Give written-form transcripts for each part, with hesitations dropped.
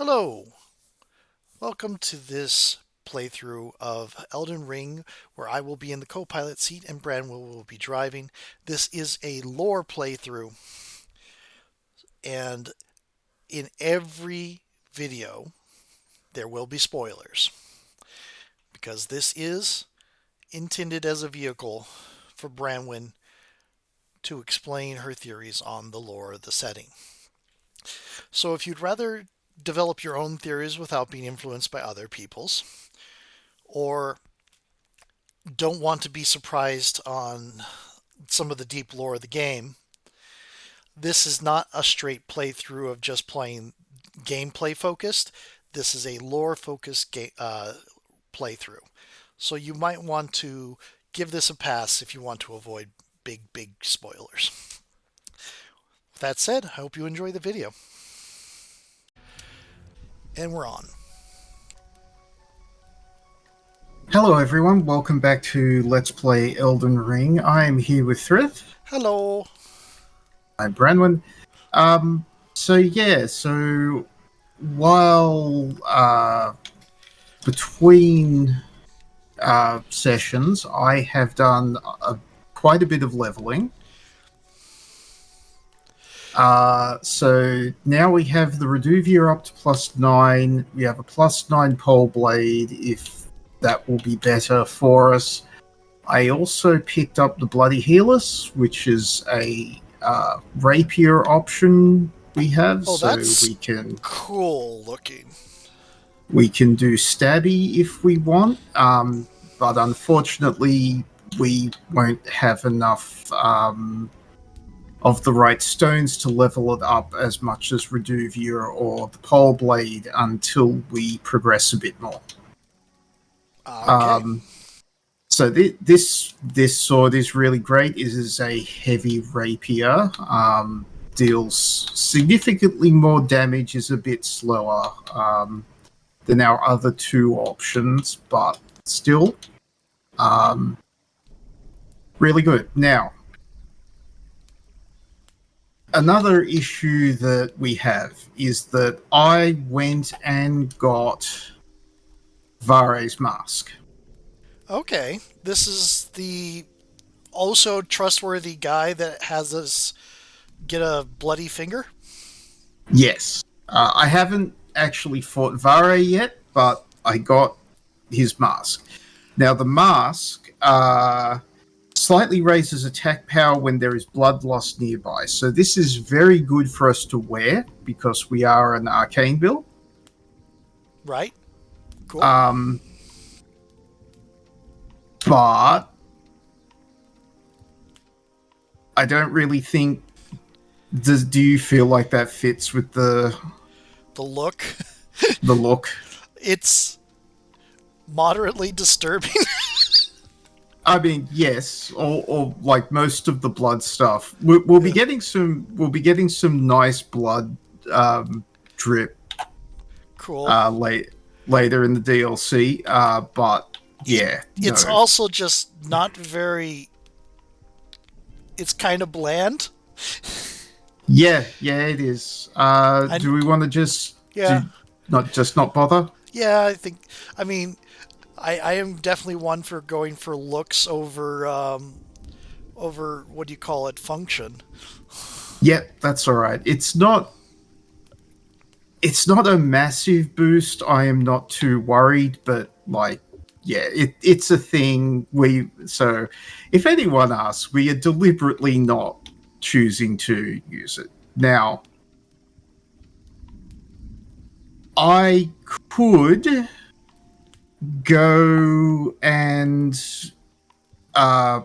Hello, welcome to this playthrough of Elden Ring, where I will be in the co-pilot seat and Branwell will be driving. This is a lore playthrough, and in every video there will be spoilers, because this is intended as a vehicle for Branwyn to explain her theories on the lore of the setting. So if you'd rather develop your own theories without being influenced by other people's, or don't want to be surprised on some of the deep lore of the game, this is not a straight playthrough of just playing gameplay focused. This is a lore focused playthrough. So you might want to give this a pass if you want to avoid big spoilers. With that said, I hope you enjoy the video. And we're on. Hello everyone, welcome back to Let's Play Elden Ring. I am here with Thrith. Hello. I'm Branwyn. So while between sessions, I have done quite a bit of leveling. So now we have the Reduvia up to +9. We have a +9 pole blade, if that will be better for us. I also picked up the Bloody Healers, which is a rapier option we have, Oh, so that's we can cool looking. do stabby if we want, but unfortunately we won't have enough of the right stones to level it up as much as Reduvia or the Pole Blade until we progress a bit more. Okay. So this sword is really great. It is a heavy rapier. Deals significantly more damage. Is a bit slower than our other two options, but still, really good. Now, another issue that we have is that I went and got Vare's mask. Okay. This is the also trustworthy guy that has us get a bloody finger? Yes. I haven't actually fought Vare yet, but I got his mask. Now, the mask slightly raises attack power when there is blood loss nearby. So this is very good for us to wear because we are an arcane build. Right? Cool. But I don't really think... Do you feel like that fits with the The look. look? It's moderately disturbing. I mean, yes, or like most of the blood stuff. We'll be getting some. We'll be getting some nice blood drip Cool. later in the DLC. But yeah, It's no, also just not very. It's kind of bland. yeah, it is. Do we want to just Yeah. not bother? Yeah, I think. I mean, I am definitely one for going for looks over what do you call it, function. Yeah, that's all right. It's not. It's not a massive boost. I am not too worried, but like, yeah, it's a thing. So if anyone asks, we are deliberately not choosing to use it. Now, I could go and uh,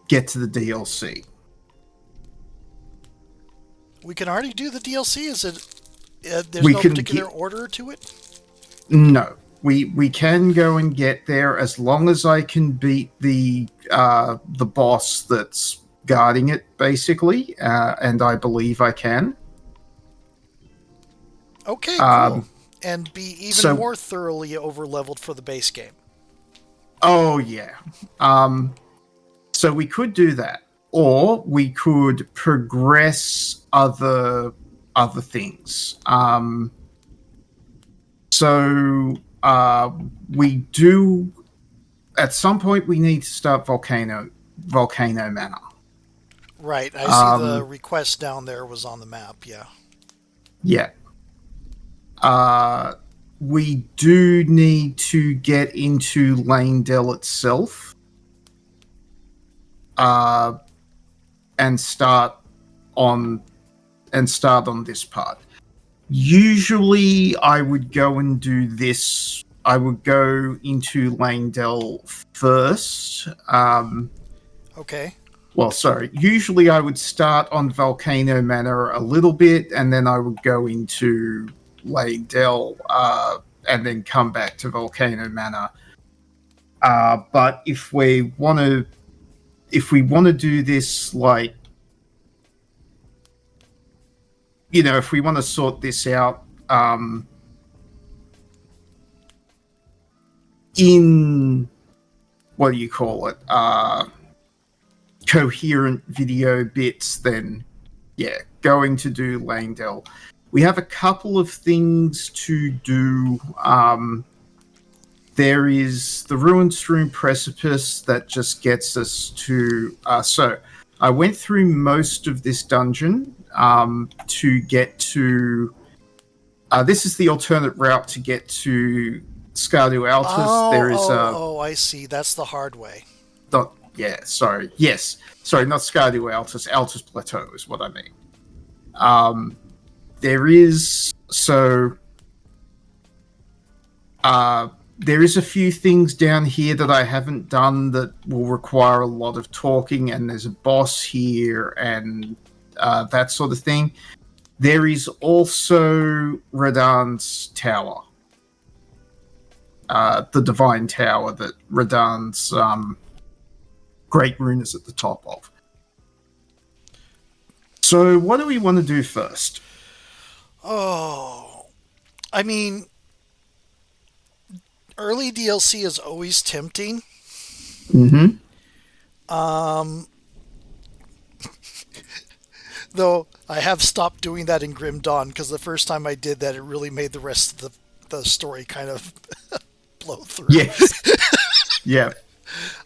get to the DLC. We can already do the DLC. Is it? There's We no can particular order to it. No, we can go and get there as long as I can beat the boss that's guarding it, basically, and I believe I can. Okay, cool. Um, And be even so, more thoroughly overleveled for the base game. oh yeah. So we could do that, or we could progress other things. So we do. At some point, we need to start Volcano Manor. Right. I see the Um, request down there was on the map. Yeah. yeah. Uh, we do need to get into Langdell itself. Uh, and on start on this part. Usually, I would go and do this. I would go into Langdell first. Okay. Well, sorry. Usually, I would start on Volcano Manor a little bit, and then I would go into Langdell, and then come back to Volcano Manor. But if we want to do this, like, if we want to sort this out in, what do you call it, coherent video bits, then yeah, going to do Langdell. We have a couple of things to do. There is the Ruined Strewn Precipice that just gets us to. So I went through most of this dungeon to get to. This is the alternate route to get to Scardu Altus. Oh, There is oh, a. oh, I see. That's the hard way. Sorry. Yes. Sorry, not Scardu Altus. Altus Plateau is what I mean. There is. So. There is a few things down here that I haven't done that will require a lot of talking, and there's a boss here and that sort of thing. There is also Radan's Tower, the Divine Tower that Radan's Great Rune is at the top of. So, what do we want to do first? Oh, I mean, early DLC is always tempting. Mm-hmm. Though I have stopped doing that in Grim Dawn because the first time I did that, it really made the rest of the story kind of blow through. Yes. Yeah.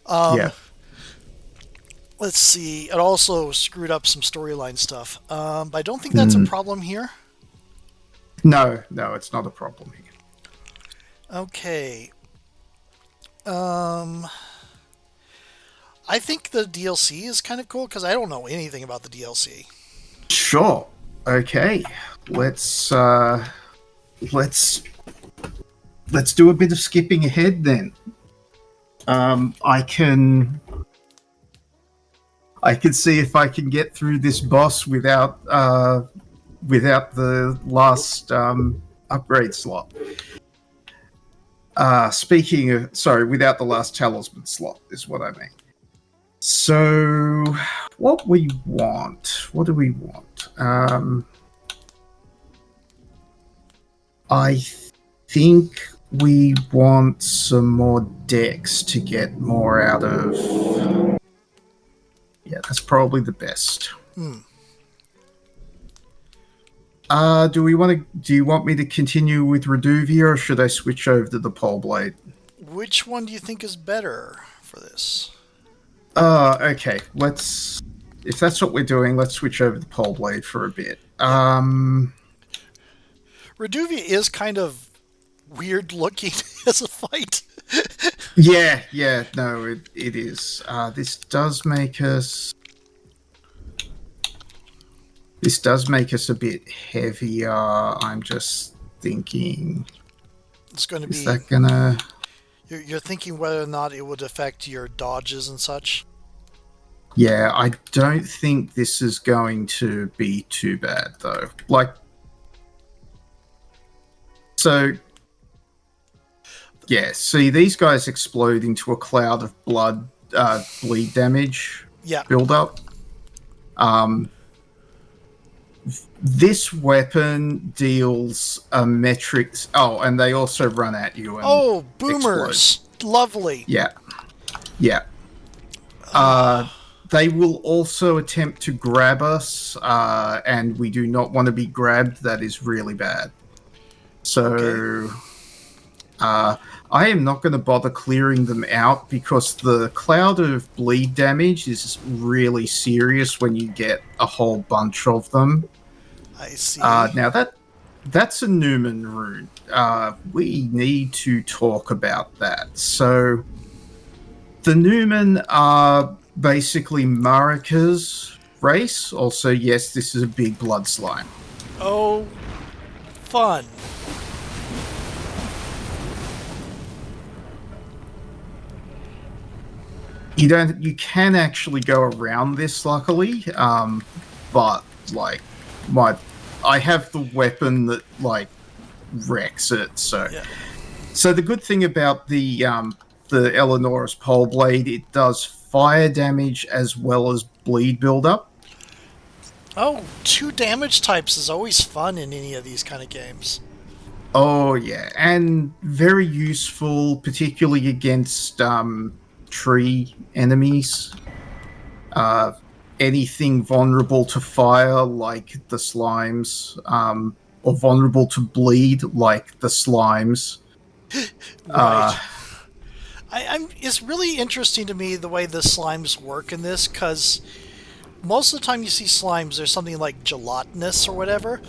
Yeah. Let's see. It also screwed up some storyline stuff. But I don't think that's a problem here. No, it's not a problem here. Okay. I think the DLC is kind of cool because I don't know anything about the DLC. Sure. Okay. Let's do a bit of skipping ahead then. I can see if I can get through this boss without the last upgrade slot. Without the last talisman slot is what I mean. So, what do we want? I think we want some more decks to get more out of. Yeah, that's probably the best. Do you want me to continue with Reduvia, or should I switch over to the Pole Blade? Which one do you think is better for this? Okay. If that's what we're doing, let's switch over to the Pole Blade for a bit. Reduvia is kind of weird looking as a fight. Yeah, no, it is. This does make us a bit heavier. I'm just thinking, It's going to be. is that gonna? You're thinking whether or not it would affect your dodges and such? Yeah, I don't think this is going to be too bad, though. Yeah, see, these guys explode into a cloud of bleed damage build up. This weapon deals a metric. Oh, and they also run at you. And boomers! Explode. Lovely. Yeah. They will also attempt to grab us, and we do not want to be grabbed. That is really bad. So, Uh, I am not going to bother clearing them out because the cloud of bleed damage is really serious when you get a whole bunch of them. I see. Now that's a Newman rune. We need to talk about that. So the Newman are basically Marika's race. Also, yes, this is a big blood slime. Oh, fun. You can actually go around this, luckily, but like my I have the weapon that like wrecks it. So Yeah. so the good thing about the Eleanor's pole blade, it does fire damage as well as bleed buildup. Oh, two damage types is always fun in any of these kind of games. Oh yeah, and very useful, particularly against tree enemies. Uh, Anything vulnerable to fire, like the slimes, or vulnerable to bleed, like the slimes. Right. Uh, It's really interesting to me the way the slimes work in this, because most of the time you see slimes, there's something like gelatinous or whatever.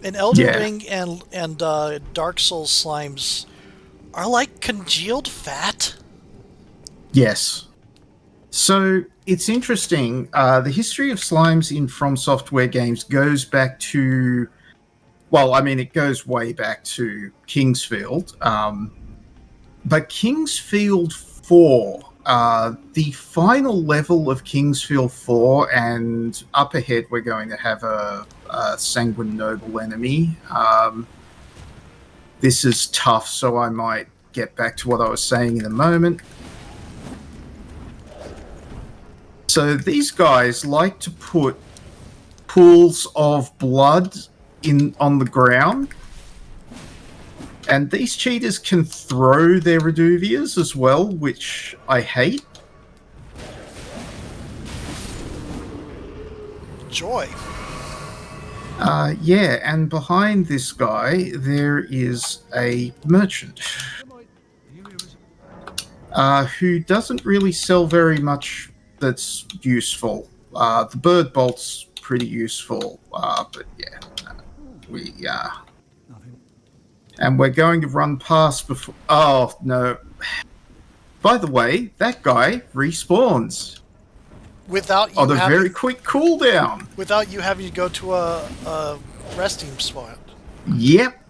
In Elden yeah, Ring and Dark Souls slimes are like congealed fat. yes. So it's interesting. The history of slimes in From Software games goes back to, well, I mean, it goes way back to Kingsfield. But Kingsfield 4, the final level of Kingsfield 4, and up ahead we're going to have a Sanguine Noble enemy. This is tough, so I might get back to what I was saying in a moment. So these guys like to put pools of blood in on the ground, and these cheaters can throw their Reduvias as well, which I hate. Joy. Yeah, and behind this guy there is a merchant who doesn't really sell very much that's useful. The bird bolt's pretty useful, but yeah, we and we're going to run past before. Oh no! By the way, that guy respawns Without on you a very having quick cooldown. without you having to go to a resting spot. Yep.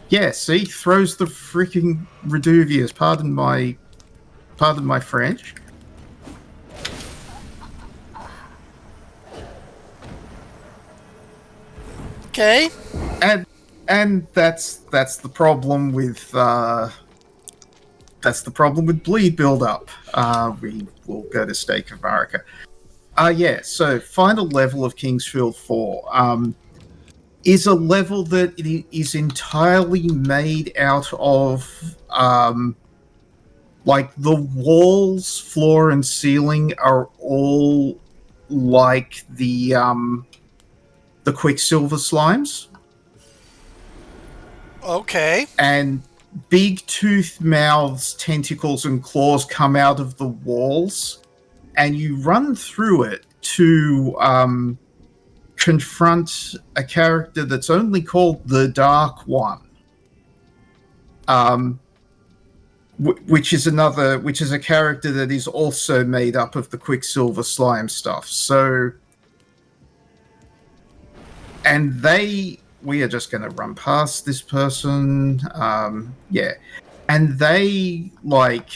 Yeah, see, throws the freaking Reduvias. Pardon my French. Okay. And that's the problem with bleed buildup. We will go to Stake of Marika. Yeah, so final level of Kingsfield 4 is a level that is entirely made out of like the walls, floor, and ceiling are all like the Quicksilver slimes, Okay. and big tooth mouths, tentacles, and claws come out of the walls, and you run through it to confront a character that's only called the Dark One, um, which is a character that is also made up of the Quicksilver slime stuff. So, and we are just going to run past this person. Yeah, and they like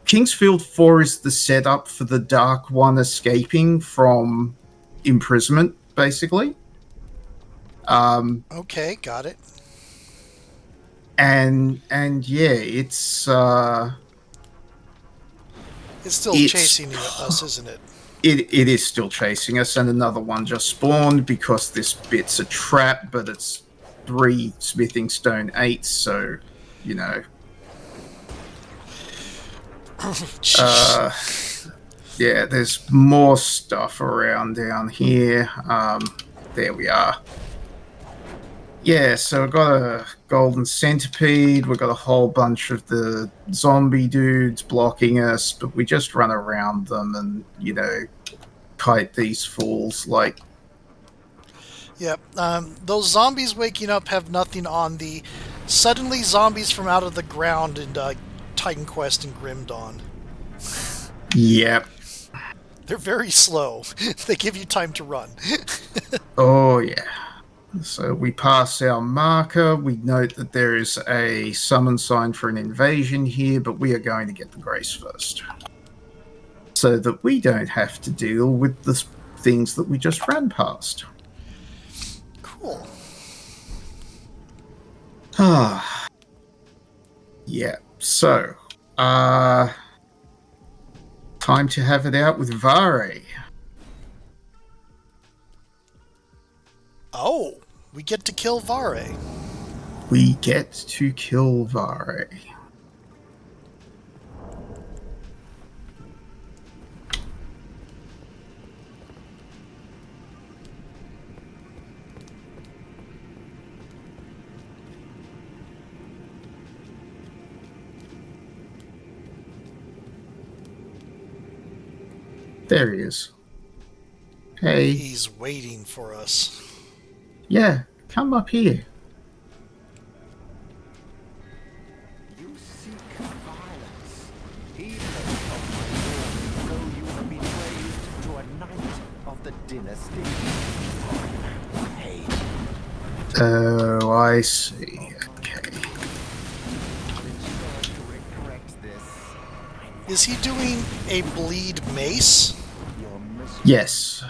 Kingsfield 4 is the setup for the Dark One escaping from imprisonment, basically. Okay, got it. And yeah, It's still it's chasing us, isn't it? it is still chasing us, and another one just spawned because this bit's a trap, but it's 3 smithing stone 8s, so you know. Jeez. Yeah, there's more stuff around down here. There we are. Yeah, so we've got a golden centipede, we've got a whole bunch of the zombie dudes blocking us, but we just run around them and, kite these fools. Like, Yep. Those zombies waking up have nothing on the suddenly zombies from out of the ground in Titan Quest and Grim Dawn. yep. They're very slow. They give you time to run. Oh, yeah. So we pass our marker. We note that there is a summon sign for an invasion here, but we are going to get the grace first. So that we don't have to deal with the things that we just ran past. Cool. Ah. Yeah. So, time to have it out with Vare. Oh, we get to kill Vare. We get to kill Vare. There he is. Hey. He's waiting for us. Yeah, come up here. You seek violence, even of my lord, though you have been raised to a knight of the dynasty. Hey, Oh, I see. Okay. I'm sure to regret this. Is he doing a bleed mace? Your mission. Yes.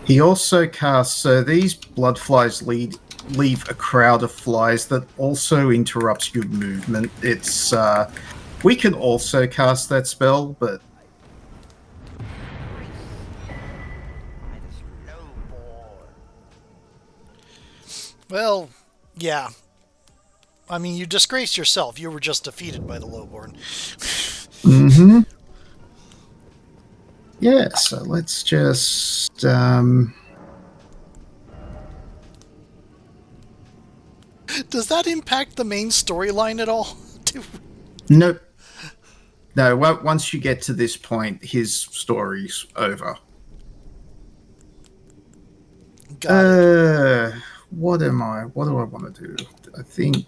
He also casts, so these blood flies leave a crowd of flies that also interrupts your movement. It's, we can also cast that spell, but Well, yeah. I mean, you disgraced yourself. You were just defeated by the Lowborn. mm-hmm. Yeah, so let's just, Does that impact the main storyline at all? nope. No, once you get to this point, his story's over. Got it. What do I want to do? I think,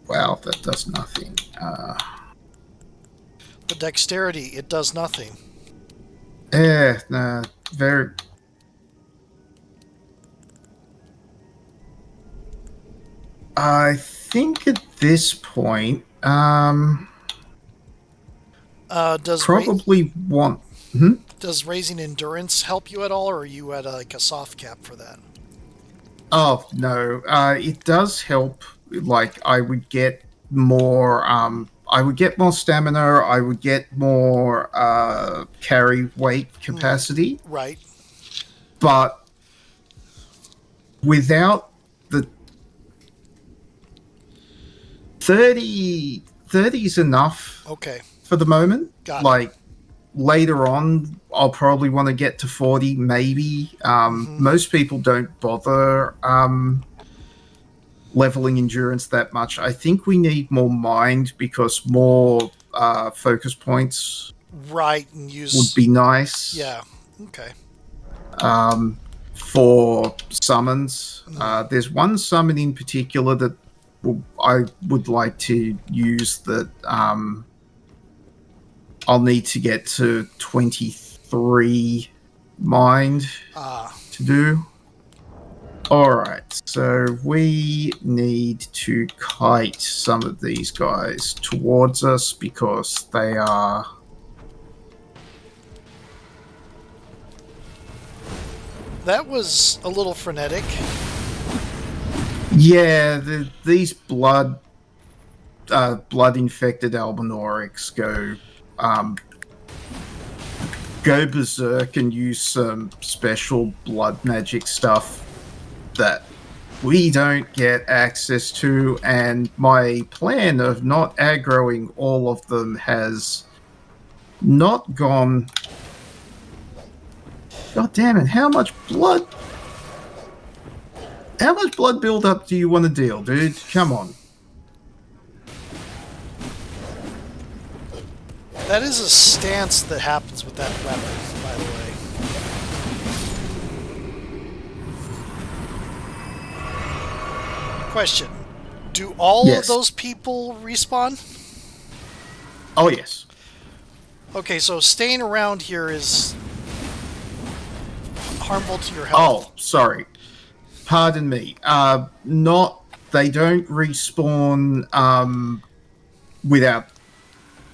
wow, that does nothing. The dexterity, it does nothing. No, very. I think at this point, Does probably want. Hmm? does raising endurance help you at all, or are you at like a soft cap for that? Oh no, it does help. Like I would get more. I would get more stamina. I would get more carry weight capacity. Right. But without the 30 is enough Okay. for the moment. Got it. Like later on, I'll probably want to get to 40, maybe. Most people don't bother leveling endurance that much. I think we need more mind because more focus points Right, and use would be nice. Yeah. Okay. For summons. There's one summon in particular that I would like to use that I'll need to get to 23 mind to do. Alright, so we need to kite some of these guys towards us because they are... That was a little frenetic. Yeah, these blood-infected Albinorics go go berserk and use some special blood magic stuff that we don't get access to, and my plan of not aggroing all of them has not gone. God damn it, how much blood build-up do you want to deal, dude? Come on. That is a stance that happens with that weapon, by the way. Question. Do all of Yes. those people respawn? Oh, yes. Okay, so staying around here is harmful to your health. Oh, sorry. Pardon me. They don't respawn without.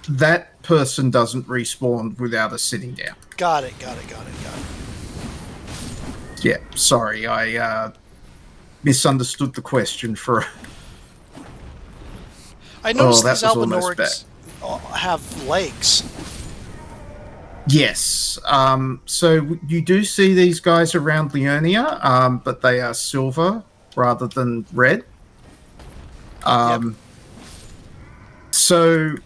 That person doesn't respawn without us sitting down. Got it. Yeah, sorry. I misunderstood the question for. I noticed that these was almost Albinorics have legs. Yes. So you do see these guys around Leonia, but they are silver rather than red. Yep. So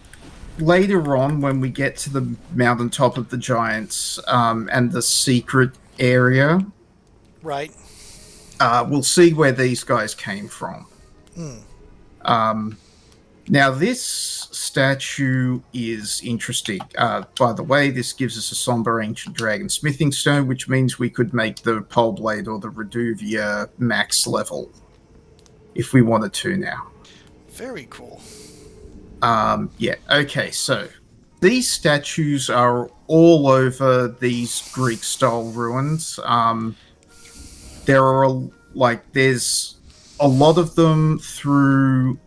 later on, when we get to the mountaintop of the giants and the secret area, Right. we'll see where these guys came from. Now, this statue is interesting. By the way, this gives us a somber ancient dragon smithing stone, which means we could make the pole blade or the Reduvia max level if we wanted to now. Very cool. Yeah, okay, so these statues are all over these Greek-style ruins. There's a lot of them through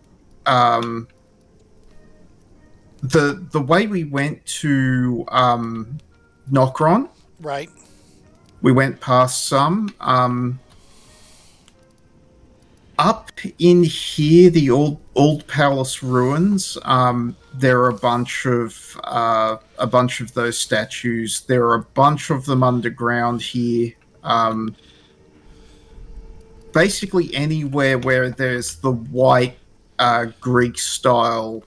the way we went to Nokron. Right. We went past some. Up in here, the old palace ruins. There are a bunch of those statues. There are a bunch of them underground here. Basically, anywhere where there's the white Greek style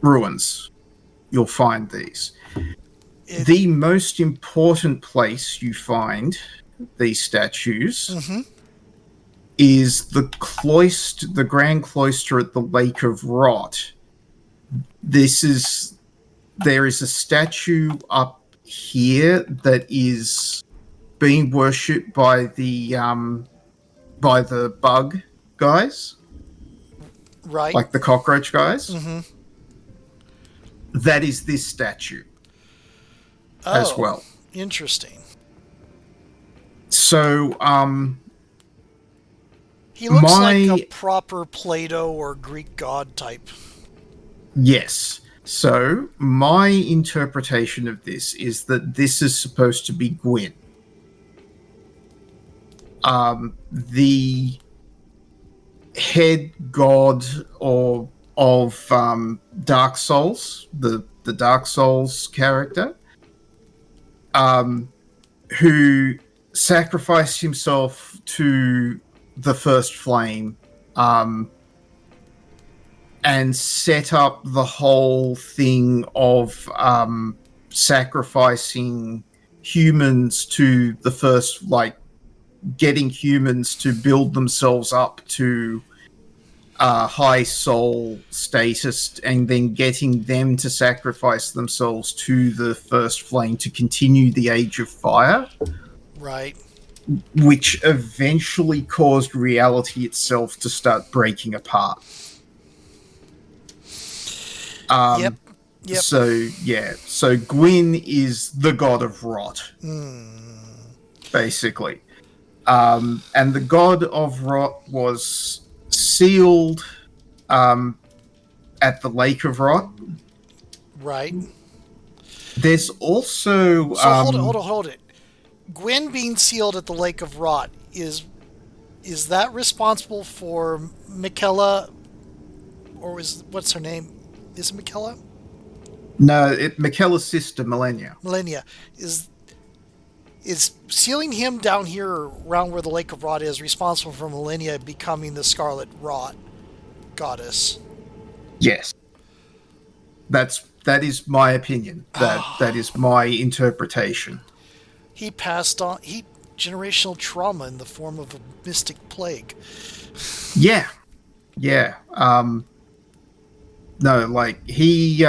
ruins, you'll find these. The most important place you find these statues is the grand cloister at the Lake of Rot. There is a statue up here that is being worshipped by the bug guys, Right. like the cockroach guys. That is this statue as well. Interesting. So, He looks like a proper Plato or Greek god type. yes. So, my interpretation of this is that this is supposed to be Gwyn. The head god of Dark Souls, the Dark Souls character, who sacrificed himself to the first flame and set up the whole thing of sacrificing humans to the first, getting humans to build themselves up to high soul status, and then getting them to sacrifice themselves to the first flame to continue the Age of Fire. Right. Which eventually caused reality itself to start breaking apart. Yep. So Gwyn is the god of rot, basically. And the god of rot was sealed at the Lake of Rot. Right. There's also... So hold it. Gwyn being sealed at the Lake of Rot, is that responsible for Michaela, or what's her name? Is it Michaela? No, Michaela's sister, Millennia. Millennia, is sealing him down here around where the Lake of Rot is responsible for Millennia becoming the Scarlet Rot goddess? Yes. That is my opinion. That is my interpretation. He passed on generational trauma in the form of a mystic plague. Yeah. Yeah. No, like he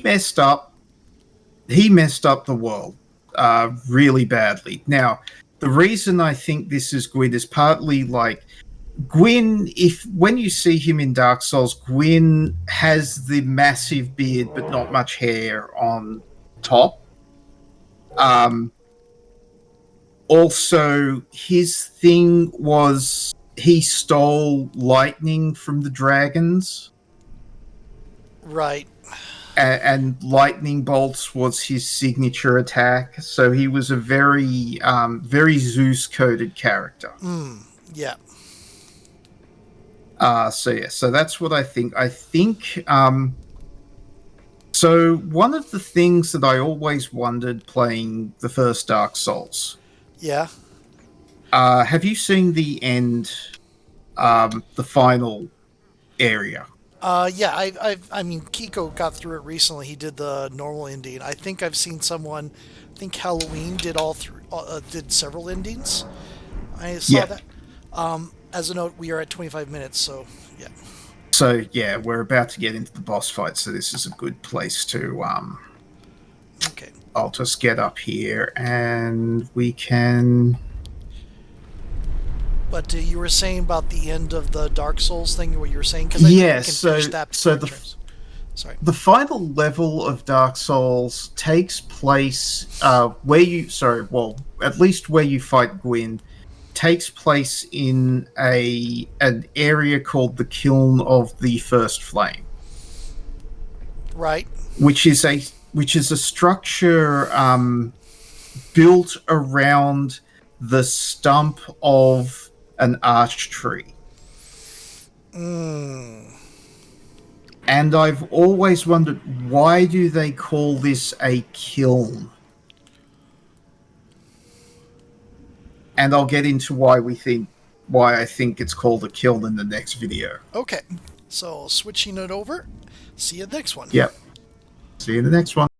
messed up. He messed up the world really badly. Now, the reason I think this is good is partly like Gwyn. If when you see him in Dark Souls, Gwyn has the massive beard but not much hair on top. Also, his thing was he stole lightning from the dragons. Right. And lightning bolts was his signature attack. So he was a very, very Zeus-coded character. Yeah. So that's what I think. I think. So one of the things that I always wondered playing the first Dark Souls. Yeah. Have you seen the end? The final area. Yeah, I mean, Kiko got through it recently. He did the normal ending. I think I've seen someone. I think Halloween did did several endings. I saw that. As a note, we are at 25 minutes, so yeah. So yeah, we're about to get into the boss fight, so this is a good place to. Okay. I'll just get up here, and we can. But you were saying about the end of the Dark Souls thing, what you were saying? Because the final level of Dark Souls takes place where you, at least where you fight Gwyn, takes place in an area called the Kiln of the First Flame. Right. Which is a structure built around the stump of an arch tree. And I've always wondered, why do they call this a kiln? And I'll get into why I think it's called a kiln in the next video. Okay. So switching it over. See you next one. Yep. See you in the next one.